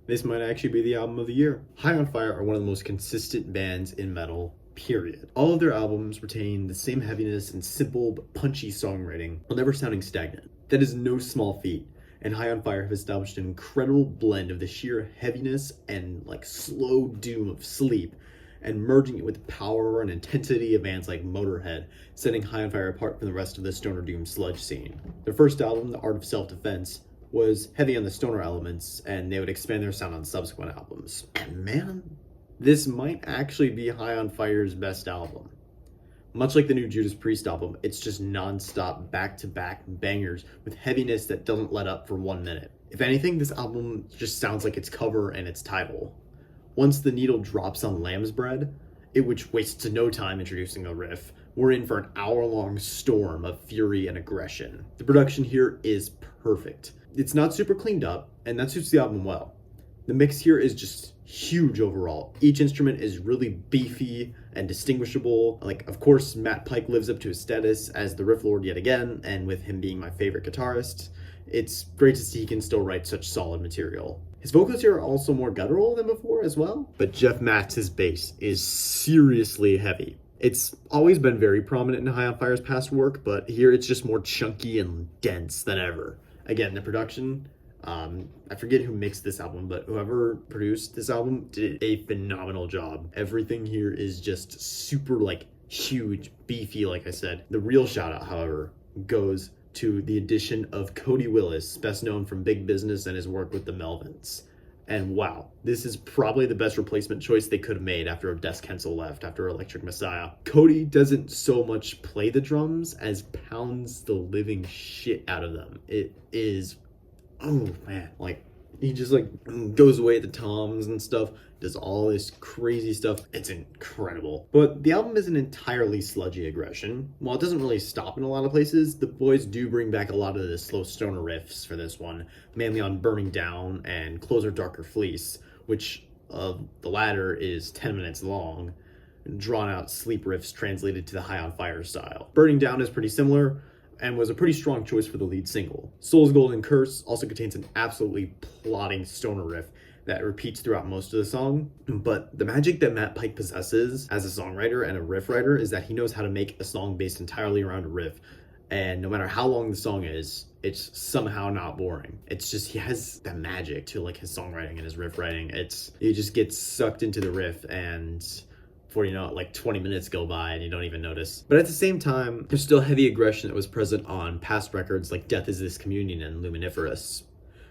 This might actually be the album of the year. High on Fire are one of the most consistent bands in metal, period. All of their albums retain the same heaviness and simple but punchy songwriting while never sounding stagnant. That is no small feat, and High on Fire have established an incredible blend of the sheer heaviness and slow doom of Sleep, and merging it with the power and intensity of bands like Motorhead, setting High on Fire apart from the rest of the stoner doom sludge scene. Their first album, The Art of Self-Defense, was heavy on the stoner elements, and they would expand their sound on subsequent albums. And man, this might actually be High on Fire's best album. Much like the new Judas Priest album, it's just non-stop, back-to-back bangers with heaviness that doesn't let up for 1 minute. If anything, this album just sounds like its cover and its title. Once the needle drops on Lamb's Bread, which wastes no time introducing a riff, we're in for an hour-long storm of fury and aggression. The production here is perfect. It's not super cleaned up, and that suits the album well. The mix here is just huge overall. Each instrument is really beefy and distinguishable. Of course, Matt Pike lives up to his status as the riff lord yet again, and with him being my favorite guitarist, it's great to see he can still write such solid material. His vocals here are also more guttural than before as well, but Jeff Matz's bass is seriously heavy. It's always been very prominent in High on Fire's past work, but here it's just more chunky and dense than ever. Again, the production, I forget who mixed this album, but whoever produced this album did a phenomenal job. Everything here is just super huge, beefy, like I said. The real shout out, however, goes to the addition of Cody Willis, best known from Big Business and his work with the Melvins. And wow, this is probably the best replacement choice they could have made after Des Kensel left after Electric Messiah. Cody doesn't so much play the drums as pounds the living shit out of them. It is, oh man, he just goes away at the toms and stuff, does all this crazy stuff. It's incredible. But the album isn't entirely sludgy aggression. While it doesn't really stop in a lot of places, the boys do bring back a lot of the slow stoner riffs for this one, mainly on Burning Down and Closer Darker Fleece, which the latter is 10 minutes long, drawn out sleep riffs translated to the High on Fire style. Burning Down is pretty similar, and was a pretty strong choice for the lead single. Soul's Golden Curse also contains an absolutely plotting stoner riff that repeats throughout most of the song, but the magic that Matt Pike possesses as a songwriter and a riff writer is that he knows how to make a song based entirely around a riff, and no matter how long the song is, it's somehow not boring. It's just, he has that magic to his songwriting and his riff writing. You just get sucked into the riff, and before you know it, 20 minutes go by and you don't even notice. But at the same time, there's still heavy aggression that was present on past records like Death is This Communion and Luminiferous.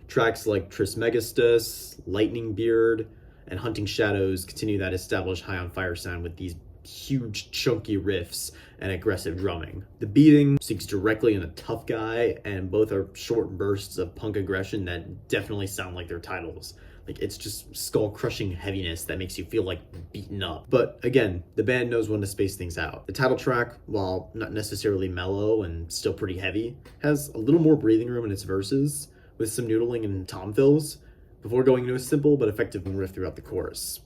Tracks like Trismegistus, Lightning Beard, and Hunting Shadows continue that established High on Fire sound with these huge chunky riffs and aggressive drumming. The Beating sinks directly into Tough Guy, and both are short bursts of punk aggression that definitely sound like their titles. It's just skull-crushing heaviness that makes you feel beaten up. But again, the band knows when to space things out. The title track, while not necessarily mellow and still pretty heavy, has a little more breathing room in its verses, with some noodling and tom fills, before going into a simple but effective riff throughout the chorus.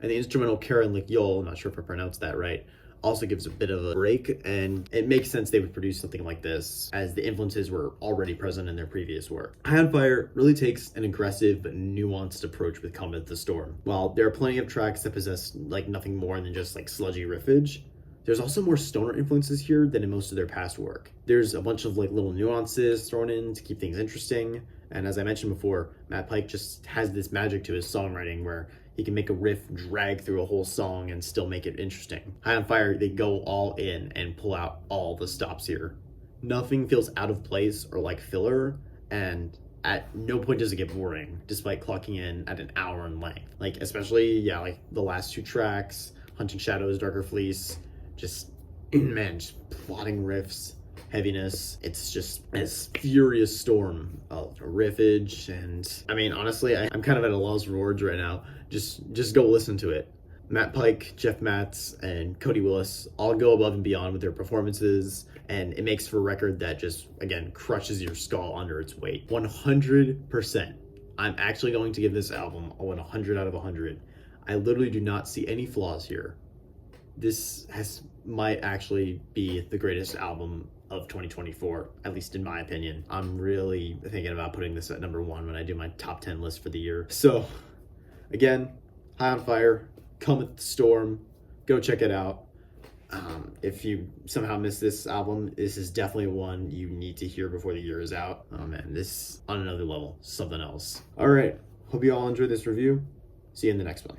And the instrumental Karen Lick Yol, I'm not sure if I pronounced that right, also gives a bit of a break, and it makes sense they would produce something like this, as the influences were already present in their previous work. High on Fire really takes an aggressive but nuanced approach with Cometh the Storm. While there are plenty of tracks that possess nothing more than just sludgy riffage, there's also more stoner influences here than in most of their past work. There's a bunch of little nuances thrown in to keep things interesting, and as I mentioned before, Matt Pike just has this magic to his songwriting where he can make a riff drag through a whole song and still make it interesting. High on Fire, they go all in and pull out all the stops here. Nothing feels out of place or like filler, and at no point does it get boring, despite clocking in at an hour in length. Especially, the last two tracks, Hunting Shadows, Darker Fleece, just plotting riffs, heaviness. It's just this furious storm of riffage, and honestly, I'm kind of at a loss for words right now. Just go listen to it. Matt Pike, Jeff Matz, and Cody Willis all go above and beyond with their performances, and it makes for a record that just, again, crushes your skull under its weight. 100%. I'm actually going to give this album a 100 out of 100. I literally do not see any flaws here. This might actually be the greatest album of 2024, at least in my opinion. I'm really thinking about putting this at number 1 when I do my top 10 list for the year. So again, High on Fire, Cometh the Storm, go check it out. If you somehow missed this album, this is definitely one you need to hear before the year is out. Oh man, this on another level, something else. All right, hope you all enjoyed this review. See you in the next one.